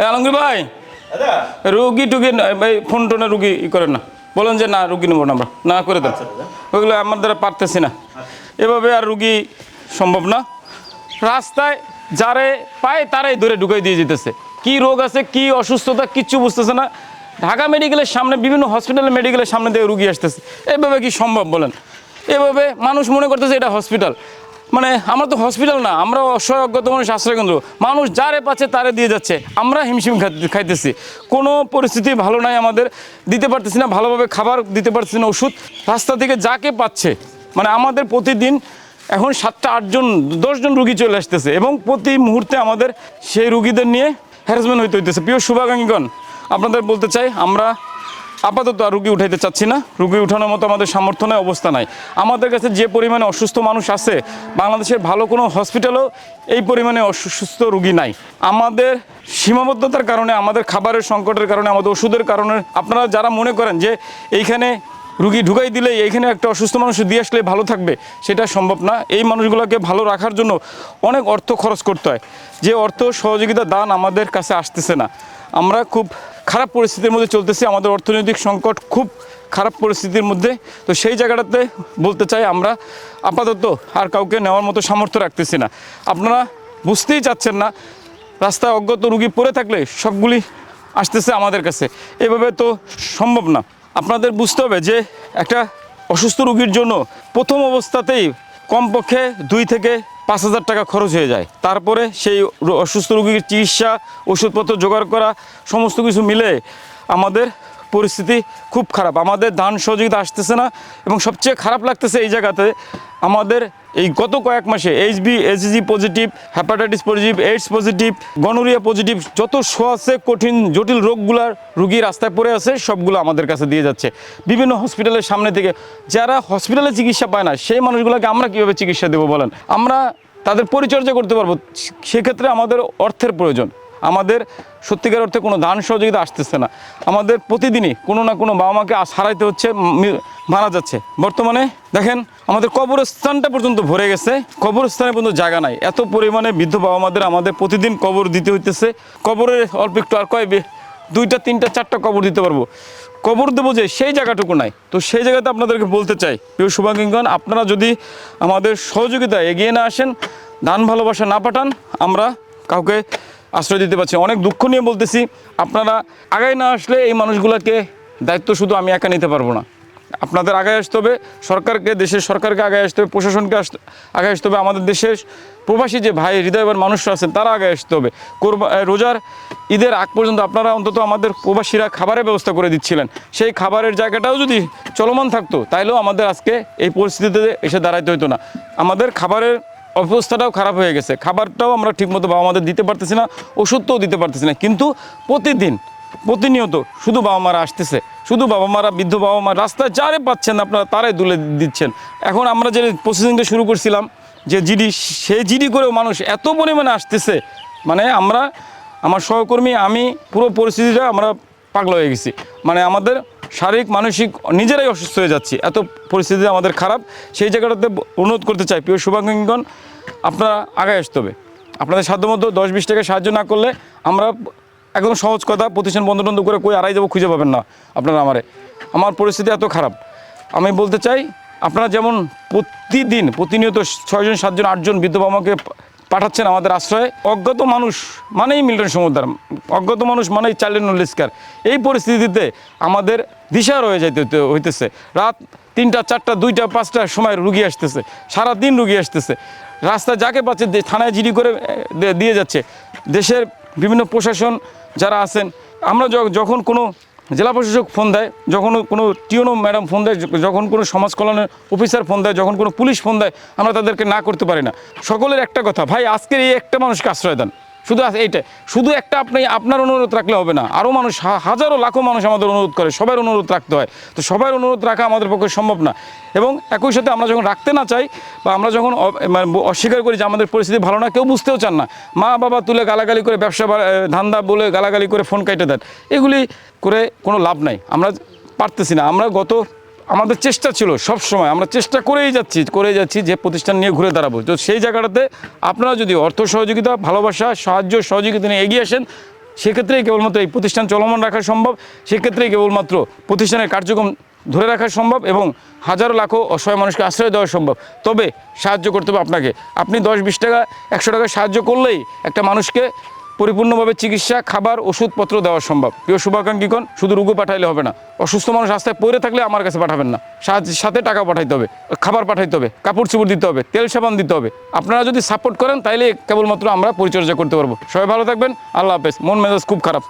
আলমগীর ভাই রুগী টুগি ভাই ফোন টোনে রুগী ই করেন না, বলেন যে না রুগী নেবো না, আমরা না করে দেন। ওইগুলো আমার দ্বারা পারতেছি না, এভাবে আর রুগী সম্ভব না। রাস্তায় যারে পায় তারাই ধরে ঢুকাই দিয়ে যেতেছে, কি রোগ আছে কি অসুস্থতা কিচ্ছু বুঝতেছে না। ঢাকা মেডিকেলের সামনে বিভিন্ন হসপিটাল মেডিকেলের সামনে দিয়ে রুগী আসতেছে, এভাবে কি সম্ভব বলেন? এভাবে মানুষ মনে করতেছে এটা হসপিটাল, মানে আমরা তো হসপিটাল না, আমরা অসহায় অজ্ঞাত মানুষ আশ্রয়কেন্দ্র। মানুষ যারে পাচ্ছে তারে দিয়ে যাচ্ছে, আমরা হিমশিম খাইতেছি। কোনো পরিস্থিতি ভালো নাই, আমাদের দিতে পারতেছি না ভালোভাবে খাবার, দিতে পারতেছি না ওষুধ। রাস্তা থেকে যাকে পাচ্ছে, মানে আমাদের প্রতিদিন এখন 7টা 8জন 10জন রুগী চলে আসতেছে এবং প্রতি মুহূর্তে আমাদের সেই রুগীদের নিয়ে হ্যারাসমেন্ট হইতেছে। প্রিয় শুভাকাঙ্ক্ষীগণ, আপনাদের বলতে চাই আমরা আপাতত আর রুগী উঠাইতে চাচ্ছি না, রুগী উঠানোর মতো আমাদের সামর্থ্য নেই, অবস্থা নাই। আমাদের কাছে যে পরিমাণে অসুস্থ মানুষ আছে, বাংলাদেশের ভালো কোনো হসপিটালেও এই পরিমাণে অসুস্থ রুগী নাই। আমাদের সীমাবদ্ধতার কারণে, আমাদের খাবারের সংকটের কারণে, আমাদের ওষুধের কারণে, আপনারা যারা মনে করেন যে এইখানে রুগী ঢুকাই দিলেই এইখানে একটা অসুস্থ মানুষ দিয়ে আসলে ভালো থাকবে, সেটা সম্ভব না। এই মানুষগুলোকে ভালো রাখার জন্য অনেক অর্থ খরচ করতে হয়, যে অর্থ সহযোগিতা দান আমাদের কাছে আসতেছে না। আমরা খুব খারাপ পরিস্থিতির মধ্যে চলতেছি, আমাদের অর্থনৈতিক সংকট খুব খারাপ পরিস্থিতির মধ্যে। তো সেই জায়গাটাতে বলতে চাই আমরা আপাতত আর কাউকে নেওয়ার মতো সামর্থ্য রাখতেছি না। আপনারা বুঝতেই চাচ্ছেন না, রাস্তায় অজ্ঞাত রুগী পড়ে থাকলে সবগুলি আসতেছে আমাদের কাছে, এভাবে তো সম্ভব না। আপনাদের বুঝতে হবে যে একটা অসুস্থ রুগীর জন্য প্রথম অবস্থাতেই কমপক্ষে 2 থেকে 5,000 টাকা খরচ হয়ে যায়। তারপরে সেই অসুস্থ রুগীর চিকিৎসা, ওষুধপত্র জোগাড় করা, সমস্ত কিছু মিলে আমাদের পরিস্থিতি খুব খারাপ। আমাদের দান সহযোগিতা আসতেছে না এবং সবচেয়ে খারাপ লাগতেছে এই জায়গাতে আমাদের এই গত কয়েক মাসে HB Hg positive, hepatitis positive, AIDS positive, gonorrhoea positive, যত আছে কঠিন জটিল রোগগুলার রুগী রাস্তায় পড়ে আছে, সবগুলো আমাদের কাছে দিয়ে যাচ্ছে বিভিন্ন হসপিটালের সামনে থেকে। যারা হসপিটালে চিকিৎসা পায় না, সেই মানুষগুলোকে আমরা কীভাবে চিকিৎসা দেবো বলেন? আমরা তাদের পরিচর্যা করতে পারবো, সেক্ষেত্রে আমাদের অর্থের প্রয়োজন। আমাদের সত্যিকার অর্থে কোনো দান সহযোগিতা আসতেছে না। আমাদের প্রতিদিনই কোনো না কোনো বাবা মাকে হারাইতে হচ্ছে, মারা যাচ্ছে। বর্তমানে দেখেন আমাদের কবরস্থানটা পর্যন্ত ভরে গেছে, কবরস্থানে পর্যন্ত জায়গা নাই। এত পরিমাণে বৃদ্ধ বাবা মাদের আমাদের প্রতিদিন কবর দিতে হইতেছে। কবরের অল্প একটু আর 2টা 3টা 4টা কবর দিতে পারবো, কবর দেবো যে সেই জায়গাটুকু নাই। তো সেই জায়গাতে আপনাদেরকে বলতে চাই, প্রিয় শুভাকাঙ্ক্ষীগণ, আপনারা যদি আমাদের সহযোগিতা এগিয়ে না আসেন, দান ভালোবাসা না পাঠান, আমরা কাউকে আশ্রয় দিতে পারছি। অনেক দুঃখ নিয়ে বলতেছি, আপনারা আগায় না আসলে এই মানুষগুলোকে দায়িত্ব শুধু আমি একা নিতে পারবো না। আপনাদের আগায় আসতে হবে, সরকারকে, দেশের সরকারকে আগায় আসতে হবে, প্রশাসনকে আগায় আসতে হবে, আমাদের দেশের প্রবাসী যে ভাই হৃদয়বান মানুষরা আছেন তারা আগায় আসতে হবে। রোজার ঈদের আগ পর্যন্ত আপনারা অন্তত আমাদের প্রবাসীরা খাবারের ব্যবস্থা করে দিচ্ছিলেন, সেই খাবারের জায়গাটাও যদি চলমান থাকতো তাইলেও আমাদের আজকে এই পরিস্থিতিতে এসে দাঁড়াইতে হতো না। আমাদের খাবারের অবস্থাটাও খারাপ হয়ে গেছে, খাবারটাও আমরা ঠিকমতো বাবা মাদের দিতে পারতেছি না, ওষুধটাও দিতে পারতেছি না। কিন্তু প্রতিনিয়ত শুধু বাবা মারা আসতেছে, শুধু বাবা মারা, বৃদ্ধ বাবা মা রাস্তায় যারে পাচ্ছেন আপনারা তারাই তুলে দিচ্ছেন। এখন আমরা যে প্রসেসিংটা শুরু করছিলাম যে জিডি, সেই জিডি করেও মানুষ এত পরিমাণে আসতেছে, মানে আমার সহকর্মী, আমি পুরো পরিস্থিতিটা আমরা পাগলা হয়ে গেছি। মানে আমাদের শারীরিক মানসিক নিজেরাই অসুস্থ হয়ে যাচ্ছি, এত পরিস্থিতি আমাদের খারাপ। সেই জায়গাটাতে অনুরোধ করতে চাই, প্রিয় শুভাকাঙ্ক্ষীগণ, আপনারা আগায় আসতে হবে। আপনাদের সাধ্যমতো 10-20 টাকা সাহায্য না করলে আমরা, একদম সহজ কথা, প্রতিষ্ঠান বন্ধ করে কই আড়াই যাবো খুঁজে পাবেন না আপনারা। আমার পরিস্থিতি এত খারাপ। আমি বলতে চাই, আপনারা যেমন প্রতিনিয়ত 6জন 7জন 8জন বৃদ্ধ বাবা মাকে পাঠাচ্ছেন আমাদের আশ্রয়ে, অজ্ঞাত মানুষ মানেই মিল্টন সমুদ্র, অজ্ঞাত মানুষ মানেই চাইল্ড নলেজকার। এই পরিস্থিতিতে আমাদের দিশা রয়ে হইতেছে। রাত 3টা 4টা 2টা 5টার সময় রুগী আসতেছে, সারাদিন রুগী আসতেছে, রাস্তায় যাকে পাচ্ছে থানায় জিডি করে দিয়ে যাচ্ছে। দেশের বিভিন্ন প্রশাসন যারা আছেন, আমরা যখন কোনো জেলা প্রশাসক ফোন দেয়, যখন কোনো টিওনো ম্যাডাম ফোন দেয়, যখন কোনো সমাজ কল্যাণের অফিসার ফোন দেয়, যখন কোনো পুলিশ ফোন দেয়, আমরা তাদেরকে না করতে পারি না। সকলের একটা কথা, ভাই আজকের এই একটা মানুষকে আশ্রয় দেন, শুধু এইটাই, শুধু একটা আপনার অনুরোধ রাখলে হবে না, আরও মানুষ, হাজারো লাখো মানুষ আমাদের অনুরোধ করে, সবার অনুরোধ রাখতে হয়। তো সবার অনুরোধ রাখা আমাদের পক্ষে সম্ভব না। এবং একই সাথে আমরা যখন রাখতে না চাই, বা আমরা যখন অস্বীকার করি যে আমাদের পরিস্থিতি ভালো না, কেউ বুঝতেও চান না, মা বাবা তুলে গালাগালি করে, ব্যবসা ধান্দা বলে গালাগালি করে ফোন কেটে দেন, এগুলি করে কোনো লাভ নাই। আমরা পারতেছি না। আমাদের চেষ্টা ছিল সব সময়, আমরা চেষ্টা করেই যাচ্ছি যে প্রতিষ্ঠান নিয়ে ঘুরে দাঁড়াবো। তো সেই জায়গাটাতে আপনারা যদি অর্থ সহযোগিতা, ভালোবাসা, সাহায্য সহযোগিতা নিয়ে এগিয়ে আসেন, সেক্ষেত্রেই কেবলমাত্র এই প্রতিষ্ঠান চলমান রাখা সম্ভব, সেক্ষেত্রেই কেবলমাত্র প্রতিষ্ঠানের কার্যক্রম ধরে রাখা সম্ভব এবং হাজারো লাখো অসহায় মানুষকে আশ্রয় দেওয়া সম্ভব। তবে সাহায্য করতে হবে আপনাকে। আপনি 10-20 টাকা 100 টাকা সাহায্য করলেই একটা মানুষকে পরিপূর্ণভাবে চিকিৎসা, খাবার, ওষুধপত্র দেওয়া সম্ভব। প্রিয় শুভাকাঙ্ক্ষীগণ, শুধু রোগী পাঠাইলে হবে না, অসুস্থ মানুষ রাস্তায় পড়ে থাকলে আমার কাছে পাঠাবেন না, সাথে টাকা পাঠাইতে হবে, খাবার পাঠাইতে হবে, কাপড় চোপড় দিতে হবে, তেল সাবান দিতে হবে। আপনারা যদি সাপোর্ট করেন তাইলে কেবলমাত্র আমরা পরিচর্যা করতে পারবো। সবাই ভালো থাকবেন, আল্লাহ হাফেজ। মন মেজাজ খুব খারাপ।